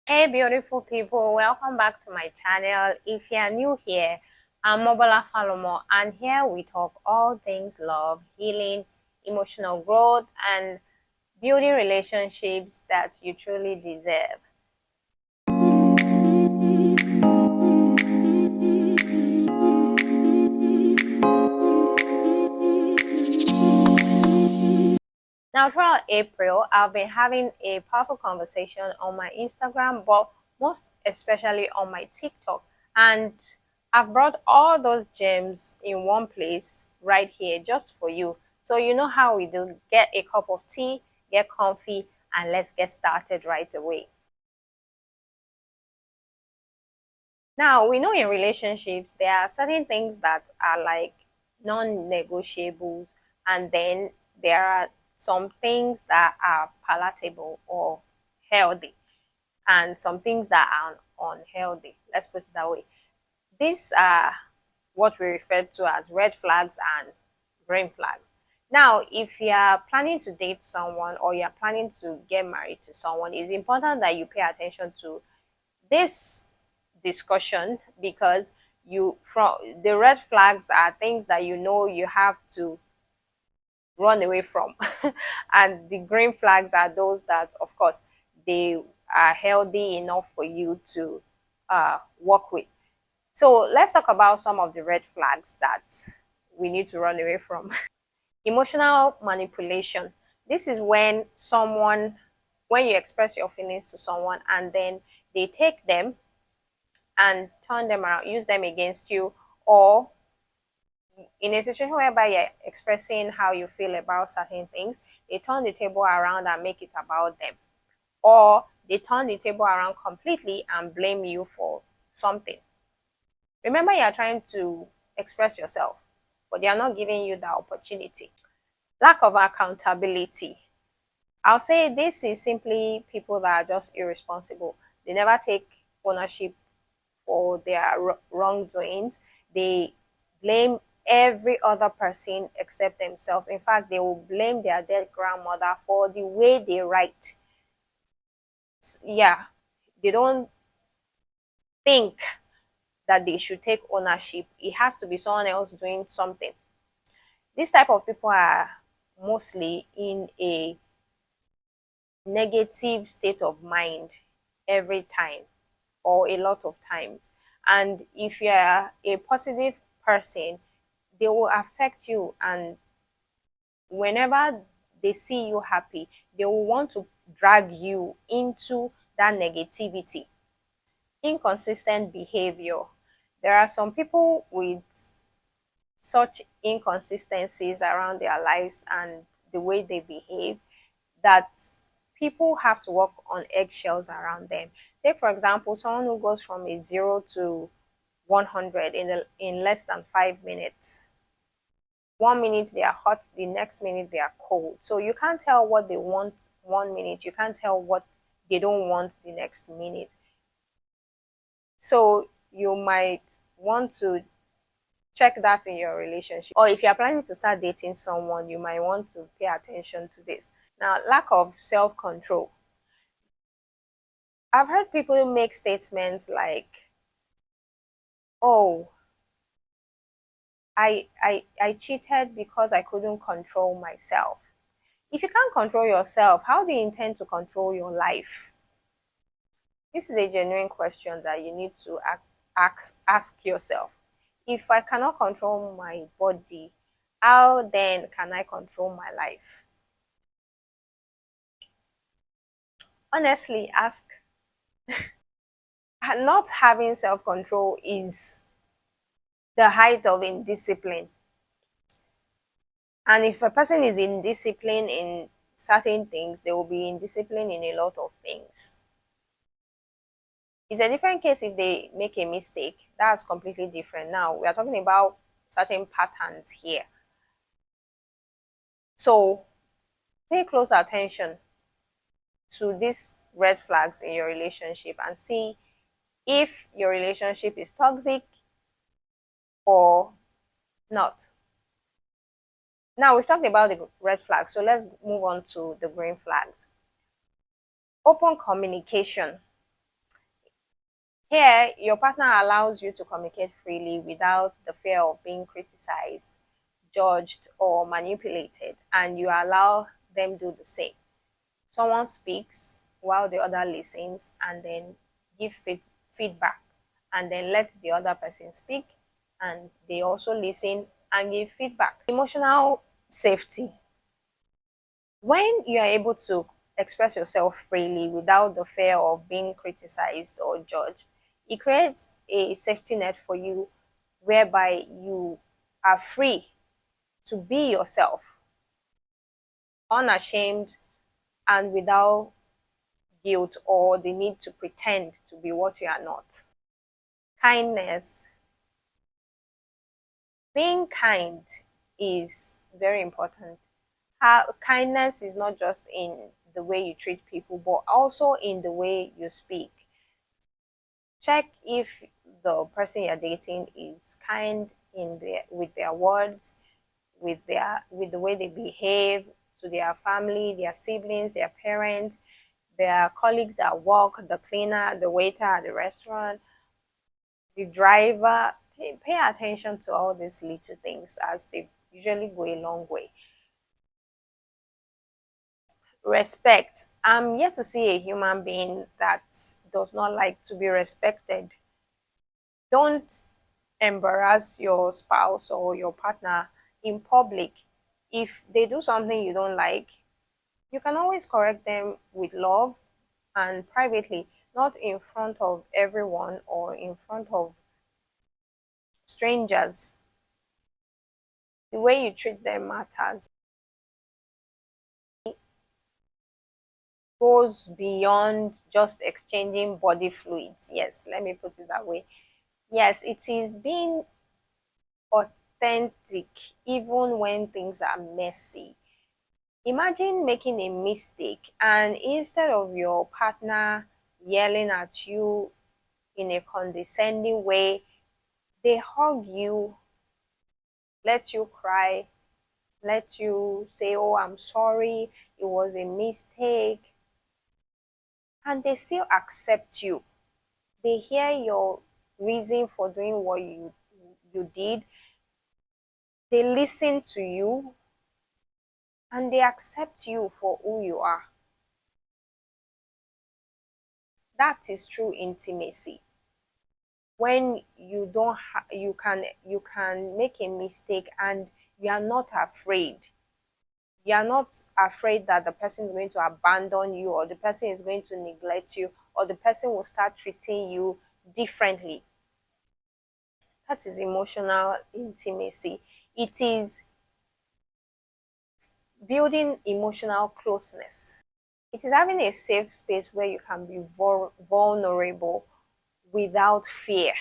Hey beautiful people, welcome back to my channel. If you are new here, I'm Mobola Falomo, and here we talk all things love, healing, emotional growth, and building relationships that you truly deserve. Now, throughout April, I've been having a powerful conversation on my Instagram, but most especially on my TikTok. And I've brought all those gems in one place right here just for you. So, you know how we do: get a cup of tea, get comfy, and let's get started right away. Now, we know in relationships, there are certain things that are like non negotiables, and then there are some things that are palatable or healthy, and some things that are unhealthy. Let's put it that way. These are what we refer to as red flags and green flags. Now, if you are planning to date someone or you're planning to get married to someone, it's important that you pay attention to this discussion, because you from the red flags are things that you know you have to run away from and the green flags are those that, of course, they are healthy enough for you to work with. So let's talk about some of the red flags that we need to run away from. Emotional manipulation. This is when you express your feelings to someone and then they take them and turn them around, use them against you, or in a situation whereby you're expressing how you feel about certain things, they turn the table around and make it about them, or they turn the table around completely and blame you for something. Remember, you're trying to express yourself, but they are not giving you the opportunity. Lack of accountability. I'll say this is simply people that are just irresponsible. They never take ownership for their wrongdoings. They blame every other person except themselves. In fact, they will blame their dead grandmother for the way they write. Yeah, they don't think that they should take ownership. It has to be someone else doing something. This type of people are mostly in a negative state of mind every time or a lot of times. And if you're a positive person, they will affect you. And whenever they see you happy, they will want to drag you into that negativity. Inconsistent behavior. There are some people with such inconsistencies around their lives and the way they behave that people have to walk on eggshells around them. Take, for example, someone who goes from a 0 to 100 in less than 5 minutes. 1 minute they are hot, the next minute they are cold. So you can't tell what they want 1 minute, you can't tell what they don't want the next minute. So you might want to check that in your relationship. Or if you're planning to start dating someone, you might want to pay attention to this. Now, lack of self control. I've heard people make statements like, oh, I cheated because I couldn't control myself. If you can't control yourself, how do you intend to control your life? This is a genuine question that you need to ask yourself. If I cannot control my body, how then can I control my life? Honestly, ask. Not having self control is the height of indiscipline. And if a person is indisciplined in certain things, they will be indisciplined in a lot of things. It's a different case if they make a mistake. That's completely different. Now, we are talking about certain patterns here. So, pay close attention to these red flags in your relationship and see if your relationship is toxic or not. Now, we've talked about the red flags, so let's move on to the green flags. Open communication. Here, your partner allows you to communicate freely without the fear of being criticized, judged, or manipulated, and you allow them do the same. Someone speaks while the other listens and then give feedback, and then let the other person speak and they also listen and give feedback. Emotional safety. When you are able to express yourself freely without the fear of being criticized or judged, it creates a safety net for you whereby you are free to be yourself, unashamed, and without guilt or the need to pretend to be what you are not. Kindness. Being kind is very important. Kindness is not just in the way you treat people, but also in the way you speak. Check if the person you're dating is kind in with their words, with the way they behave to their family, their siblings, their parents, their colleagues at work, the cleaner, the waiter at the restaurant, the driver. Pay attention to all these little things as they usually go a long way. Respect. I'm yet to see a human being that does not like to be respected. Don't embarrass your spouse or your partner in public. If they do something you don't like, you can always correct them with love and privately, not in front of everyone or in front of strangers. The way you treat them matters. Goes beyond just exchanging body fluids. Yes, let me put it that way. Yes, it is being authentic even when things are messy. Imagine making a mistake and instead of your partner yelling at you in a condescending way, they hug you, let you cry, let you say, "Oh, I'm sorry, it was a mistake," and they still accept you. They hear your reason for doing what you did, they listen to you, and they accept you for who you are. That is true intimacy. When you can make a mistake and you are not afraid. You are not afraid that the person is going to abandon you or the person is going to neglect you or the person will start treating you differently. That is emotional intimacy. It is building emotional closeness. It is having a safe space where you can be vulnerable without fear.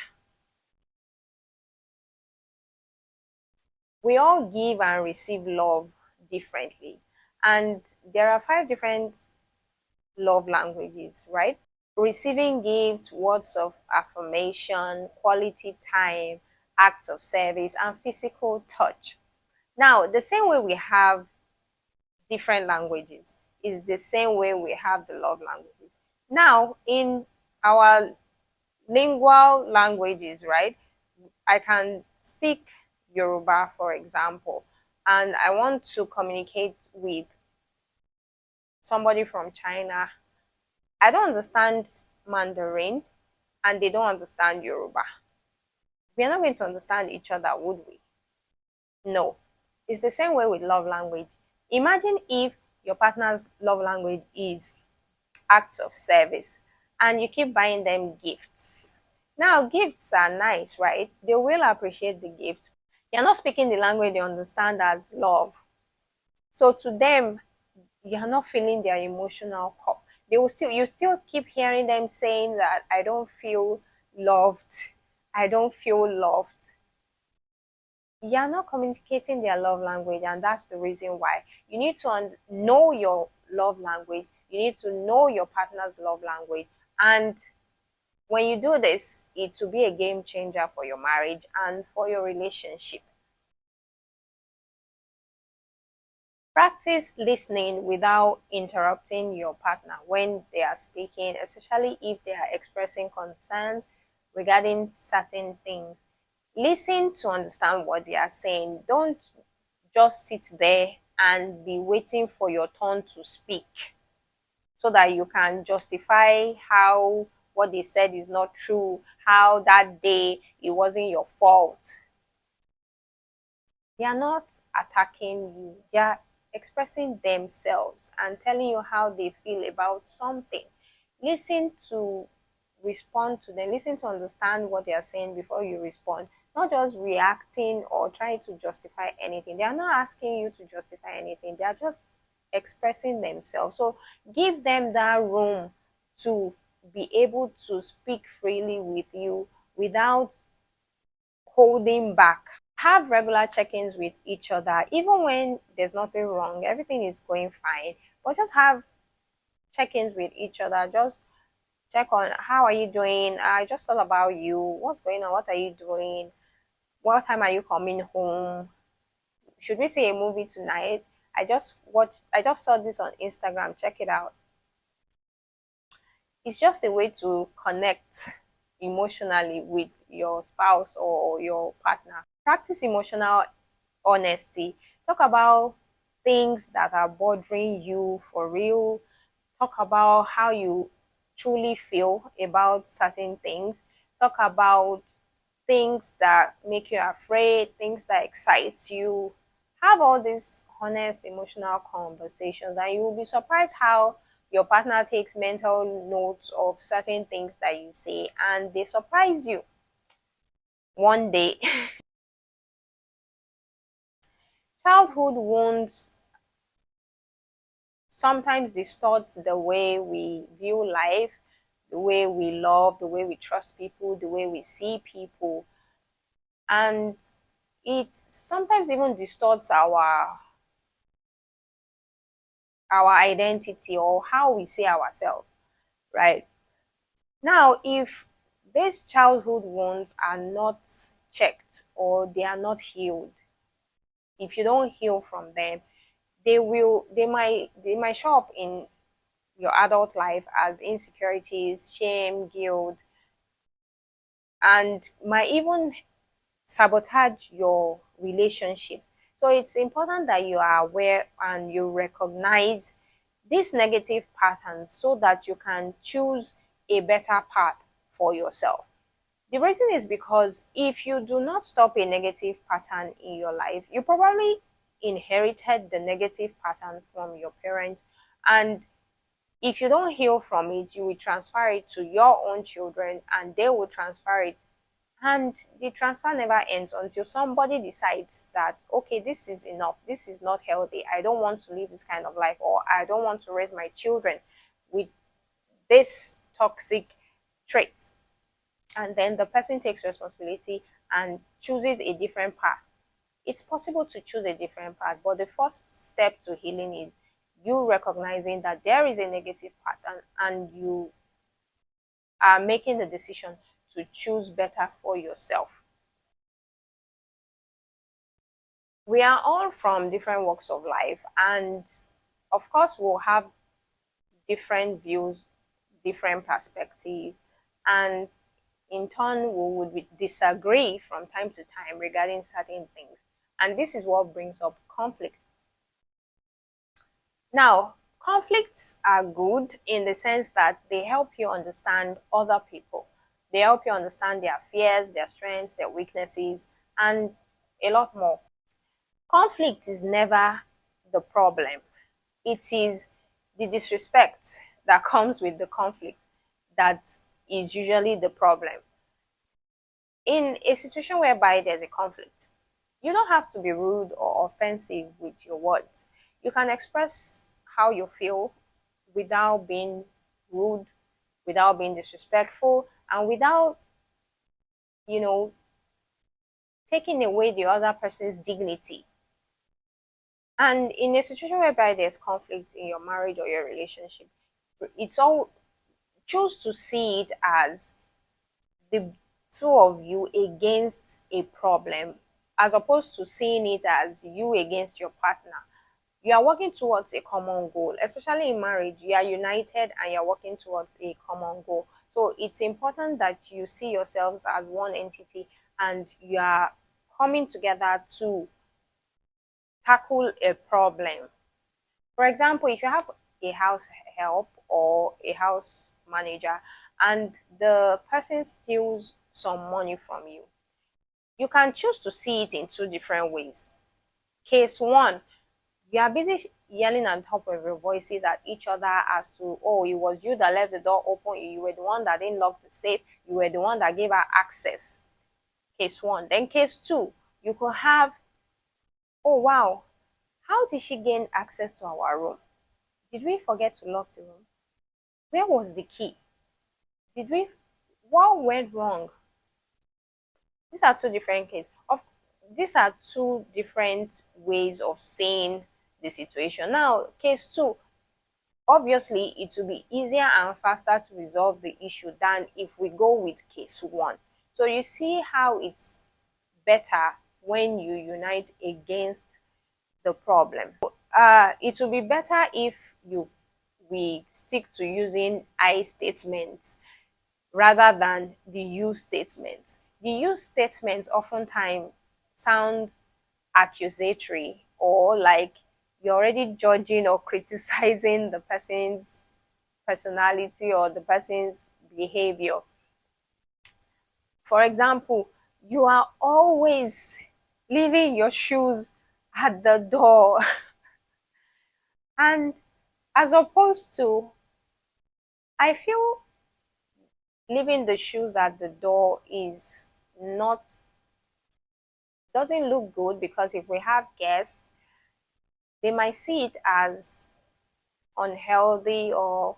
We all give and receive love differently. And there are 5 different love languages, right? Receiving gifts, words of affirmation, quality time, acts of service, and physical touch. Now, the same way we have different languages is the same way we have the love languages. Now, in our lingual languages, right? I can speak Yoruba, for example, and I want to communicate with somebody from China. I don't understand Mandarin and they don't understand Yoruba. We are not going to understand each other, would we? No. It's the same way with love language. Imagine if your partner's love language is acts of service and you keep buying them gifts. Now, gifts are nice, right? They will appreciate the gift. You're not speaking the language they understand as love. So to them, you're not feeling their emotional cup. They will still you still keep hearing them saying that I don't feel loved. I don't feel loved. You're not communicating their love language, and that's the reason why you need to know your love language. You need to know your partner's love language, and when you do this, it will be a game changer for your marriage and for your relationship. Practice listening without interrupting your partner when they are speaking, especially if they are expressing concerns, regarding certain things. Listen to understand what they are saying. Don't just sit there and be waiting for your turn to speak so that you can justify how what they said is not true, how that day it wasn't your fault. They are not attacking you, they are expressing themselves and telling you how they feel about something. Listen to respond to them, listen to understand what they are saying before you respond, not just reacting or trying to justify anything. They are not asking you to justify anything, they are just expressing themselves. So give them that room to be able to speak freely with you without holding back. Have regular check-ins with each other even when there's nothing wrong, everything is going fine, but just have check-ins with each other. Just check on how are you doing. I just thought about you. What's going on? What are you doing? What time are you coming home? Should we see a movie tonight? I just saw this on Instagram. Check it out. It's just a way to connect emotionally with your spouse or your partner. Practice emotional honesty. Talk about things that are bothering you for real. Talk about how you truly feel about certain things. Talk about things that make you afraid, things that excite you. Have all these honest emotional conversations, and you will be surprised how your partner takes mental notes of certain things that you say and they surprise you one day. Childhood wounds sometimes distort the way we view life, the way we love, the way we trust people, the way we see people. And it sometimes even distorts our identity or how we see ourselves, right? Now, if these childhood wounds are not checked or they are not healed, if you don't heal from them, they might show up in your adult life as insecurities, shame, guilt, and might even sabotage your relationships. So it's important that you are aware and you recognize these negative patterns so that you can choose a better path for yourself. The reason is because if you do not stop a negative pattern in your life, you probably inherited the negative pattern from your parents. And if you don't heal from it, you will transfer it to your own children and they will transfer it. And the transfer never ends until somebody decides that, okay, this is enough. This is not healthy. I don't want to live this kind of life, or I don't want to raise my children with this toxic traits. And then the person takes responsibility and chooses a different path. It's possible to choose a different path, but the first step to healing is you recognizing that there is a negative pattern and you are making the decision to choose better for yourself. We are all from different walks of life, and of course, we'll have different views, different perspectives, and in turn, we would disagree from time to time regarding certain things. And this is what brings up conflict. Now, conflicts are good in the sense that they help you understand other people. They help you understand their fears, their strengths, their weaknesses, and a lot more. Conflict is never the problem. It is the disrespect that comes with the conflict that is usually the problem. In a situation whereby there's a conflict, you don't have to be rude or offensive with your words. You can express how you feel without being rude, without being disrespectful, and without, you know, taking away the other person's dignity. And in a situation whereby there's conflict in your marriage or your relationship, it's all choose to see it as the two of you against a problem as opposed to seeing it as you against your partner. You are working towards a common goal, especially in marriage. You are united and you're working towards a common goal. So it's important that you see yourselves as one entity and you are coming together to tackle a problem. For example, if you have a house help or a house manager and the person steals some money from you, you can choose to see it in two different ways. Case one, you are busy yelling on top of your voices at each other as to, oh, it was you that left the door open, you were the one that didn't lock the safe, you were the one that gave her access. Case one. Then case two, you could have, oh wow, how did she gain access to our room? Did we forget to lock the room? Where was the key? Did we, what went wrong? These are two different cases. These are two different ways of seeing the situation. Now, case two, obviously it will be easier and faster to resolve the issue than if we go with case one. So you see how it's better when you unite against the problem. It will be better if we stick to using I statements rather than the you statements. The you statements oftentimes sound accusatory or like you're already judging or criticizing the person's personality or the person's behavior. For example, you are always leaving your shoes at the door. And as opposed to, I feel leaving the shoes at the door is not, doesn't look good, because if we have guests, they might see it as unhealthy or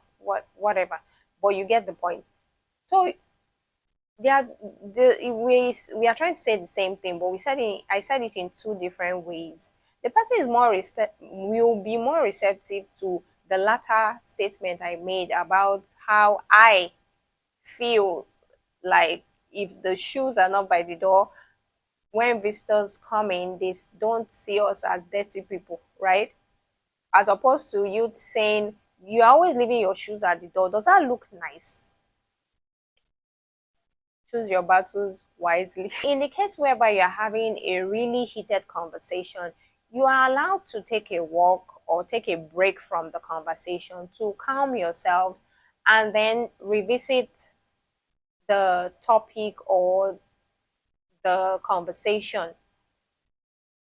whatever. But you get the point. So they are the ways we are trying to say the same thing, but I said it in two different ways. The person is more respect will be more receptive to the latter statement I made about how I feel like if the shoes are not by the door, when visitors come in, they don't see us as dirty people, right? As opposed to you saying you're always leaving your shoes at the door. Does that look nice? Choose your battles wisely. In the case whereby you're having a really heated conversation, you are allowed to take a walk or take a break from the conversation to calm yourself and then revisit the topic or the conversation.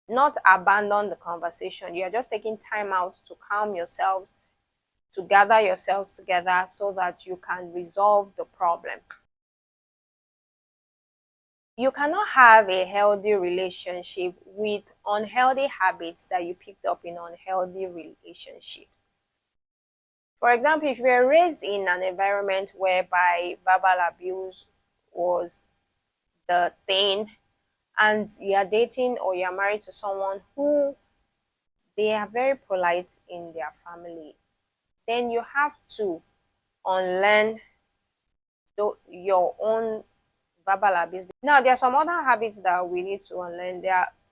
Not abandon the conversation. You're just taking time out to calm yourselves, to gather yourselves together so that you can resolve the problem. You cannot have a healthy relationship with unhealthy habits that you picked up in unhealthy relationships. For example, if you were raised in an environment whereby verbal abuse was the thing, and you're dating or you're married to someone who they are very polite in their family, then you have to unlearn your own verbal abuse. Now, there are some other habits that we need to unlearn.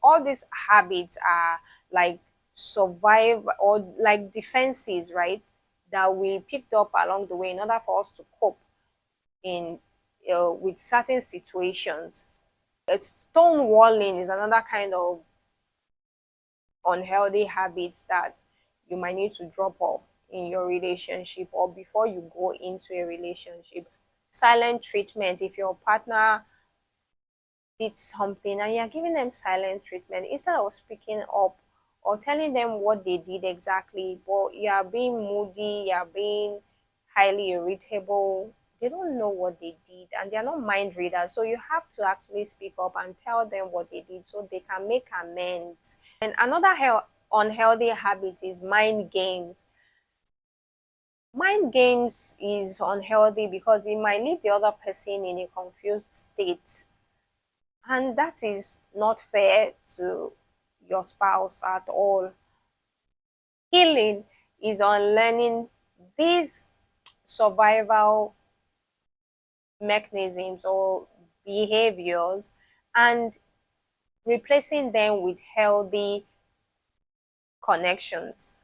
All these habits are like survive or like defenses, right? That we picked up along the way in order for us to cope in with certain situations. Stonewalling is another kind of unhealthy habits that you might need to drop off in your relationship or before you go into a relationship. Silent treatment, if your partner did something and you're giving them silent treatment instead of speaking up or telling them what they did exactly, but you're being moody, you're being highly irritable, they don't know what they did and they're not mind readers. So you have to actually speak up and tell them what they did so they can make amends. And another unhealthy habit is mind games. Mind games is unhealthy because it might leave the other person in a confused state, and that is not fair to your spouse at all. Healing is on learning these survival mechanisms or behaviors and replacing them with healthy connections.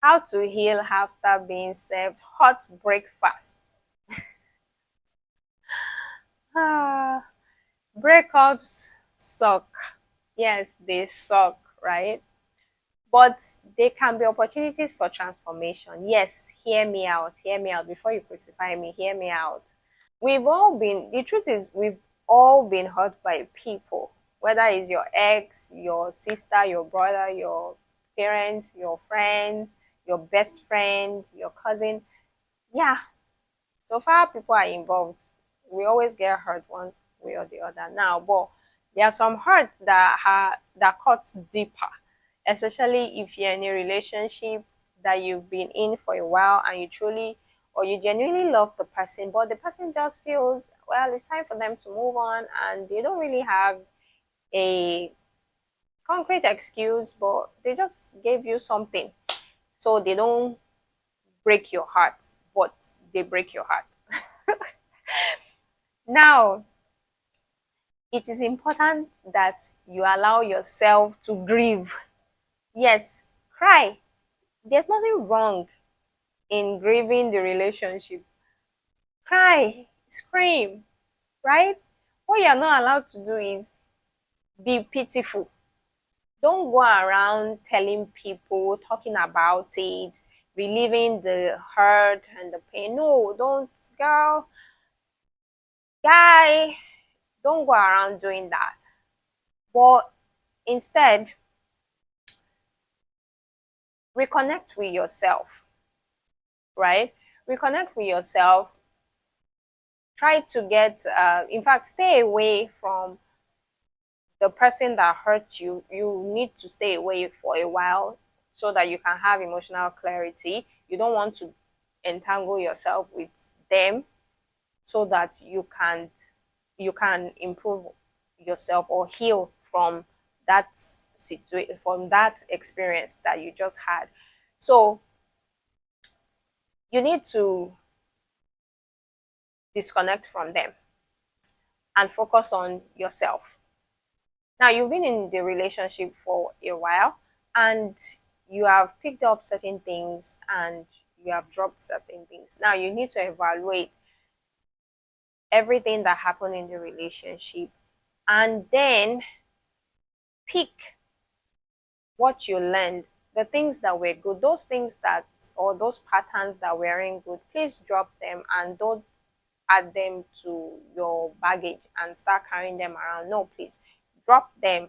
How to heal after being served hot breakfast. Ah, breakups suck. Yes, they suck, right? But they can be opportunities for transformation. Yes, hear me out before you crucify me, hear me out. The truth is, we've all been hurt by people, whether it's your ex, your sister, your brother, your parents, your friends, your best friend, your cousin. Yeah, so far people are involved. We always get hurt one way or the other now, but there are some hurts that cuts deeper, especially if you're in a relationship that you've been in for a while and you truly or you genuinely love the person, but the person just feels, well, it's time for them to move on and they don't really have a concrete excuse, but they just gave you something. So they don't break your heart, but they break your heart. Now, it is important that you allow yourself to grieve. Yes, cry. There's nothing wrong in grieving the relationship. Cry, scream, right? What you're not allowed to do is be pitiful. Don't go around telling people, talking about it, relieving the hurt and the pain. No, don't, girl, guy, don't go around doing that. But instead, reconnect with yourself, right? Reconnect with yourself. Try to in fact, stay away from the person that hurt you. You need to stay away for a while so that you can have emotional clarity. You don't want to entangle yourself with them so that you can improve yourself or heal from that situation, from that experience that you just had. So you need to disconnect from them and focus on yourself. Now, you've been in the relationship for a while and you have picked up certain things and you have dropped certain things. Now, you need to evaluate everything that happened in the relationship and then pick what you learned, the things that were good, those things that, or those patterns that weren't good, please drop them and don't add them to your baggage and start carrying them around. No, please drop them.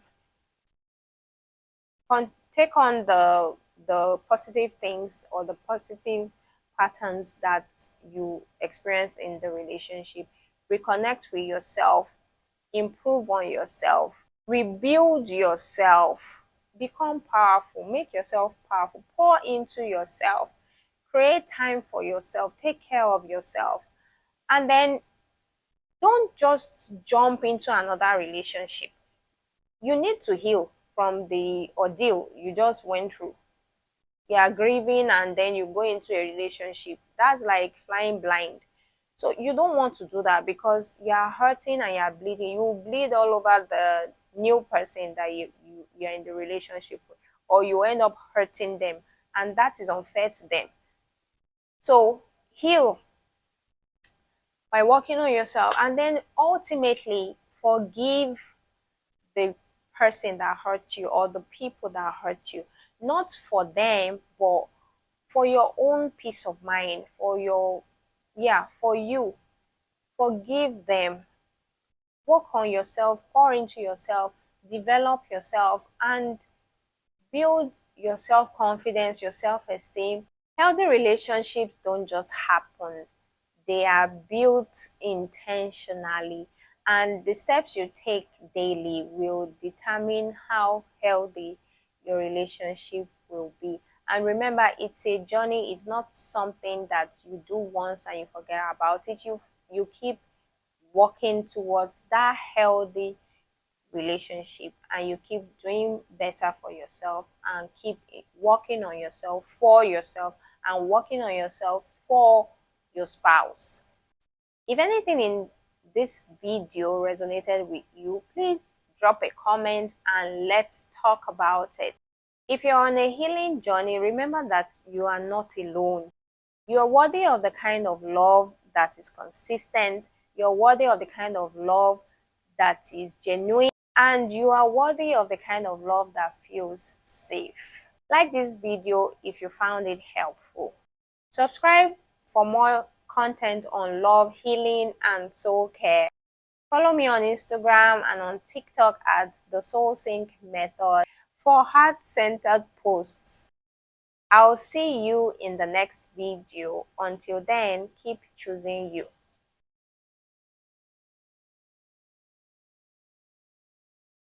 Take on the positive things or the positive patterns that you experienced in the relationship. Reconnect with yourself, improve on yourself, rebuild yourself, become powerful, make yourself powerful, pour into yourself, create time for yourself, take care of yourself, and then don't just jump into another relationship. You need to heal from the ordeal you just went through. You are grieving and then you go into a relationship. That's like flying blind. So you don't want to do that because you are hurting and you are bleeding. You will bleed all over the new person that you're in the relationship with, or you end up hurting them, and that is unfair to them. So heal by working on yourself and then ultimately forgive the person that hurt you or the people that hurt you, not for them but for your own peace of mind, for your, yeah, for you. Forgive them, work on yourself, pour into yourself, develop yourself, and build your self confidence, your self esteem. Healthy relationships don't just happen, they are built intentionally, and the steps you take daily will determine how healthy your relationship will be. And remember, it's a journey, it's not something that you do once and you forget about it. You keep working towards that healthy relationship and you keep doing better for yourself and keep working on yourself for yourself and working on yourself for your spouse. If anything in this video resonated with you, please drop a comment and let's talk about it. If you're on a healing journey, remember that you are not alone. You are worthy of the kind of love that is consistent. You're worthy of the kind of love that is genuine. And you are worthy of the kind of love that feels safe. Like this video if you found it helpful. Subscribe for more content on love, healing, and soul care. Follow me on Instagram and on TikTok at the Soul Sync Method for heart-centered posts. I'll see you in the next video. Until then, keep choosing you.